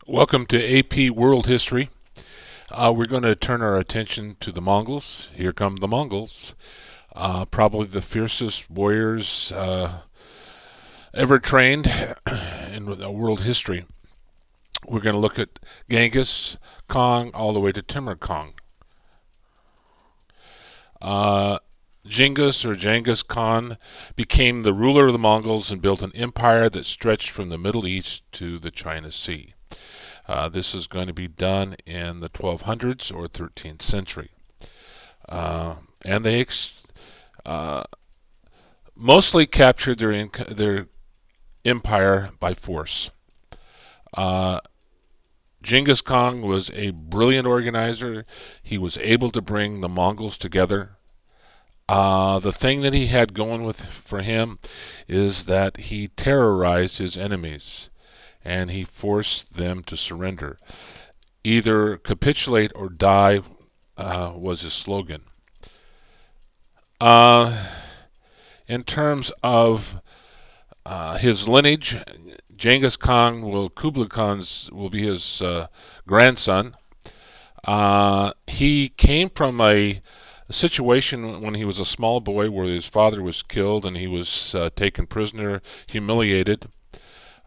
Welcome to AP World History. We're going to turn our attention to the Mongols. Here come the Mongols. Probably the fiercest warriors ever trained in world history. We're going to look at Genghis Khan all the way to Timur Khan. Genghis Khan became the ruler of the Mongols and built an empire that stretched from the Middle East to the China Sea. This is going to be done in the 1200s or 13th century. And they mostly captured their empire by force. Genghis Khan was a brilliant organizer. He was able to bring the Mongols together. The thing that he had going for him is that he terrorized his enemies, and he forced them to surrender. Either capitulate or die was his slogan. In terms of his lineage, Genghis Khan Kublai Khan will be his grandson. He came from a situation when he was a small boy where his father was killed and he was taken prisoner, humiliated.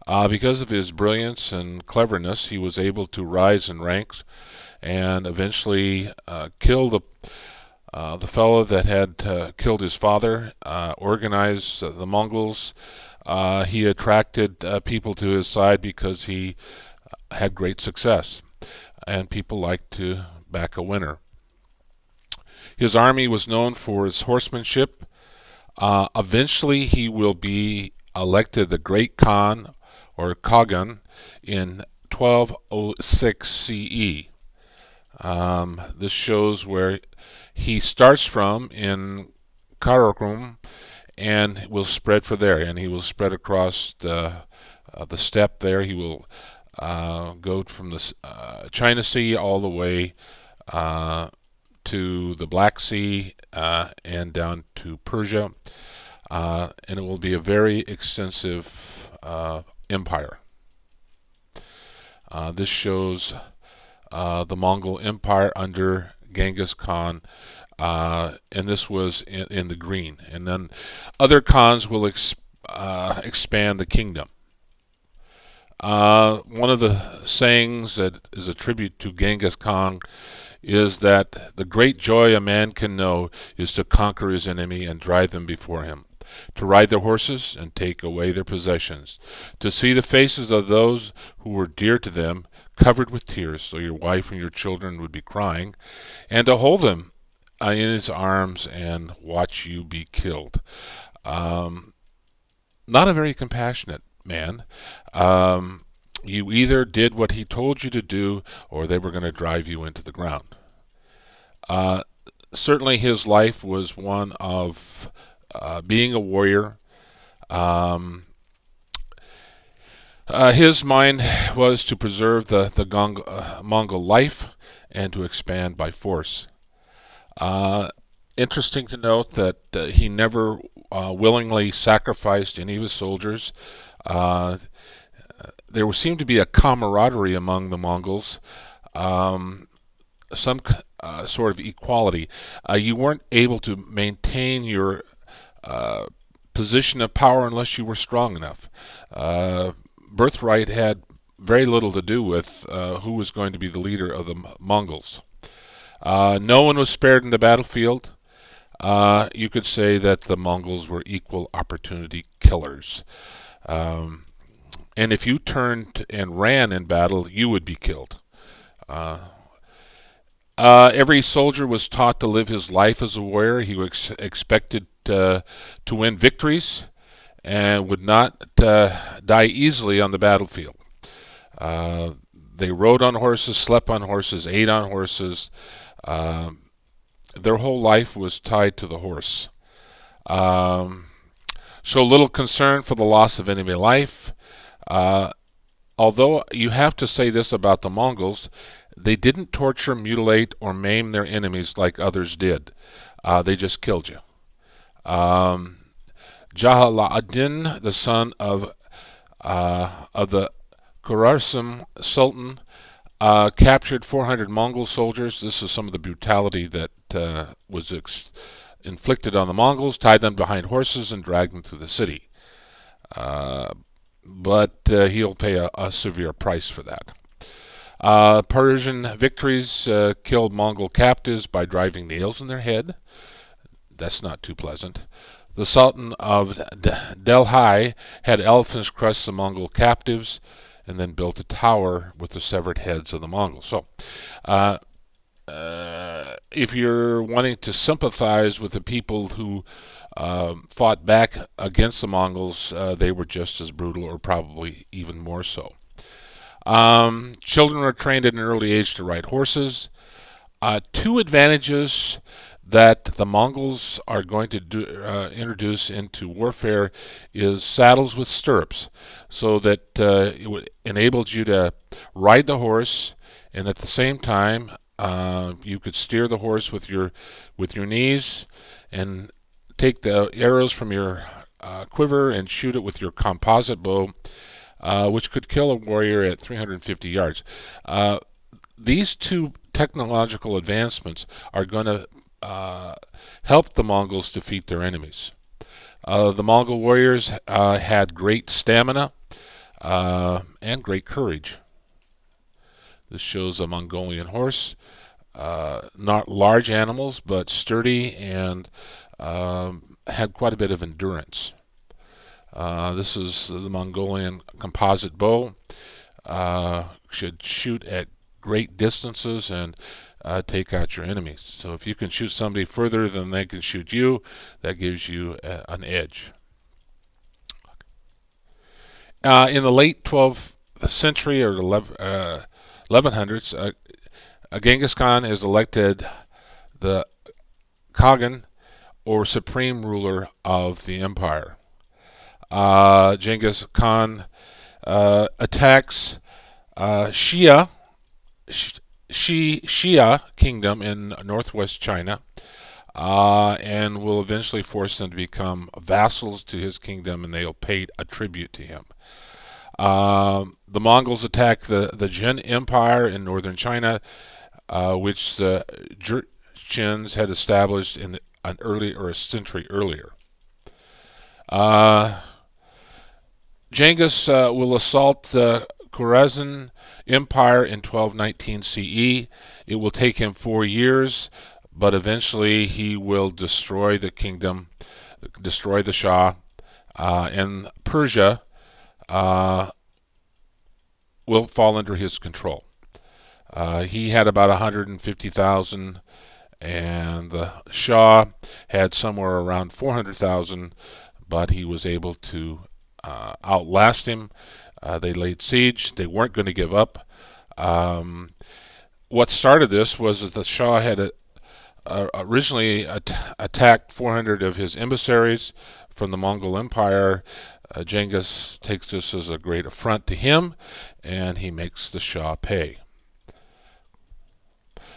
Because of his brilliance and cleverness, he was able to rise in ranks and eventually kill the fellow that had killed his father, organize the Mongols. He attracted people to his side because he had great success, and people liked to back a winner. His army was known for its horsemanship. Eventually, he will be elected the Great Khan, or Khagan, in 1206 CE. This shows where he starts from in Karakorum and will spread for there, and he will spread across the steppe there. He will go from the China Sea all the way to the Black Sea and down to Persia, and it will be a very extensive empire. This shows the Mongol Empire under Genghis Khan, and this was in the green. And then other Khans will expand the kingdom. One of the sayings that is a tribute to Genghis Khan is that the great joy a man can know is to conquer his enemy and drive them before him, to ride their horses and take away their possessions, to see the faces of those who were dear to them covered with tears, so your wife and your children would be crying, and to hold them in his arms and watch you be killed. Not a very compassionate man. You either did what he told you to do, or they were going to drive you into the ground. Certainly his life was one of being a warrior. His mind was to preserve the Mongol life and to expand by force. Interesting to note that he never willingly sacrificed any of his soldiers. There seemed to be a camaraderie among the Mongols, some sort of equality. You weren't able to maintain your position of power unless you were strong enough. Birthright had very little to do with who was going to be the leader of the Mongols. No one was spared in the battlefield. You could say that the Mongols were equal opportunity killers. And if you turned and ran in battle, you would be killed. Every soldier was taught to live his life as a warrior. He was expected to win victories and would not die easily on the battlefield. They rode on horses, slept on horses, ate on horses. Their whole life was tied to the horse. Show little concern for the loss of enemy life. Although you have to say this about the Mongols, they didn't torture, mutilate, or maim their enemies like others did. They just killed you. Jalal ad-Din, the son of the Khuraram Sultan captured 400 Mongol soldiers. This is some of the brutality that was inflicted on the Mongols, tied them behind horses and dragged them through the city. But he'll pay a severe price for that. Persian victories killed Mongol captives by driving nails in their head. That's not too pleasant. The Sultan of Delhi had elephants crush the Mongol captives and then built a tower with the severed heads of the Mongols. So, if you're wanting to sympathize with the people who fought back against the Mongols, they were just as brutal, or probably even more so. Children are trained at an early age to ride horses. Two advantages that the Mongols are going to introduce into warfare is saddles with stirrups, so that it enables you to ride the horse, and at the same time you could steer the horse with your knees and take the arrows from your quiver and shoot it with your composite bow, which could kill a warrior at 350 yards. These two technological advancements are going to helped the Mongols defeat their enemies. The Mongol warriors had great stamina and great courage. This shows a Mongolian horse. Not large animals, but sturdy and had quite a bit of endurance. This is the Mongolian composite bow. Should shoot at great distances and take out your enemies. So if you can shoot somebody further than they can shoot you, that gives you an edge. In the late 12th century or 1100s, Genghis Khan is elected the Khagan, or supreme ruler of the empire. Genghis Khan attacks Shia kingdom in northwest China, and will eventually force them to become vassals to his kingdom, and they'll pay a tribute to him. The Mongols attacked the Jin Empire in northern China, which the Jurchens had established in a century earlier. Genghis will assault the Khwarezm Empire in 1219 CE. It will take him 4 years, but eventually he will destroy the kingdom, destroy the Shah, and Persia will fall under his control. He had about 150,000, and the Shah had somewhere around 400,000, but he was able to outlast him. They laid siege. They weren't going to give up. What started this was that the Shah had originally attacked 400 of his emissaries from the Mongol Empire. Genghis takes this as a great affront to him, and he makes the Shah pay.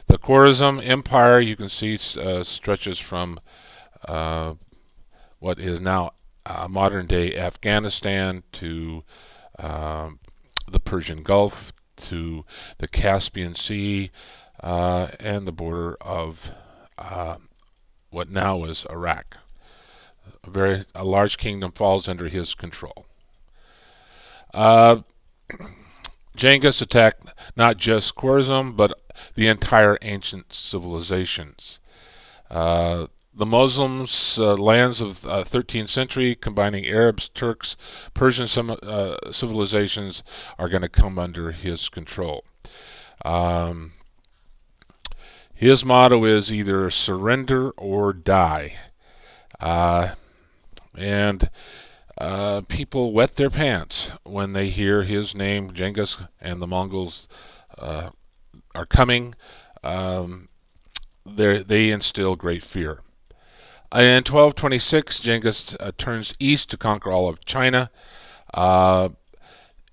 The Khwarezm Empire, you can see, stretches from what is now modern-day Afghanistan to the Persian Gulf, to the Caspian Sea, and the border of what now is Iraq. A large kingdom falls under his control. Genghis attacked not just Khwarezm, but the entire ancient civilizations. The Muslims' lands of 13th century, combining Arabs, Turks, Persian civilizations, are going to come under his control. His motto is either surrender or die. And people wet their pants when they hear his name, Genghis, and the Mongols are coming. They instill great fear. In 1226, Genghis turns east to conquer all of China.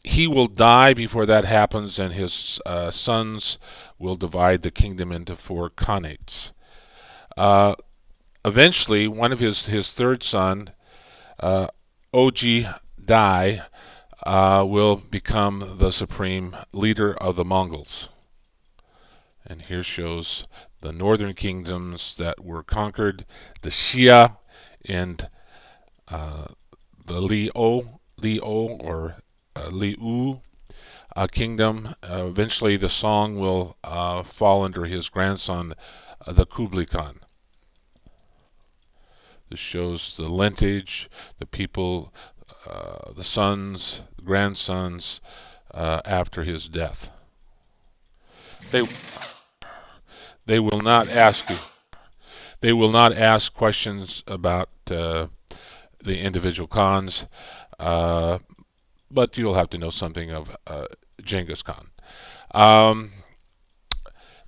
He will die before that happens, and his sons will divide the kingdom into 4 khanates. Eventually, one of his third son, Oji Dai, will become the supreme leader of the Mongols. And here shows the northern kingdoms that were conquered, the Xia and the Liu or Liu kingdom. Eventually, the Song will fall under his grandson, the Kublai Khan. This shows the lineage, the people, the sons, grandsons after his death. They they will not ask you. They will not ask questions about the individual Khans, but you'll have to know something of Genghis Khan. Um,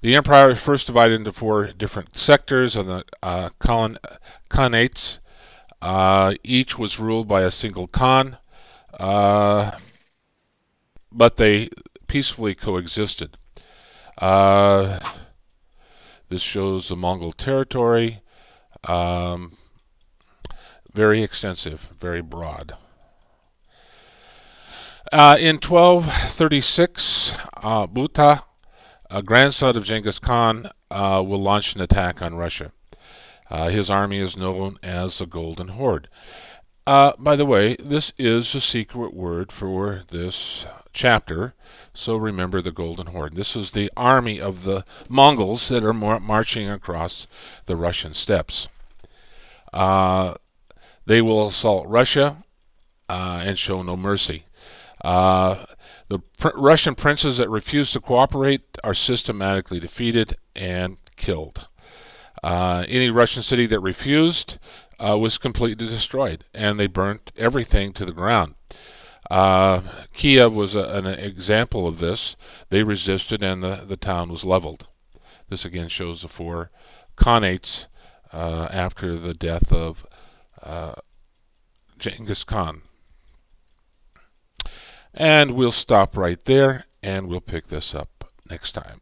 the empire is first divided into four different sectors of the Khanates. Each was ruled by a single Khan, but they peacefully coexisted. This shows the Mongol territory, very extensive, very broad. In 1236, Buta, a grandson of Genghis Khan, will launch an attack on Russia. His army is known as the Golden Horde. By the way, this is a secret word for this chapter, so remember the Golden Horde. This is the army of the Mongols that are marching across the Russian steppes. They will assault Russia and show no mercy. The Russian princes that refuse to cooperate are systematically defeated and killed. Any Russian city that refused was completely destroyed, and they burnt everything to the ground. Kiev was an example of this. They resisted, and the town was leveled. This again shows the four Khanates after the death of Genghis Khan. And we'll stop right there, and we'll pick this up next time.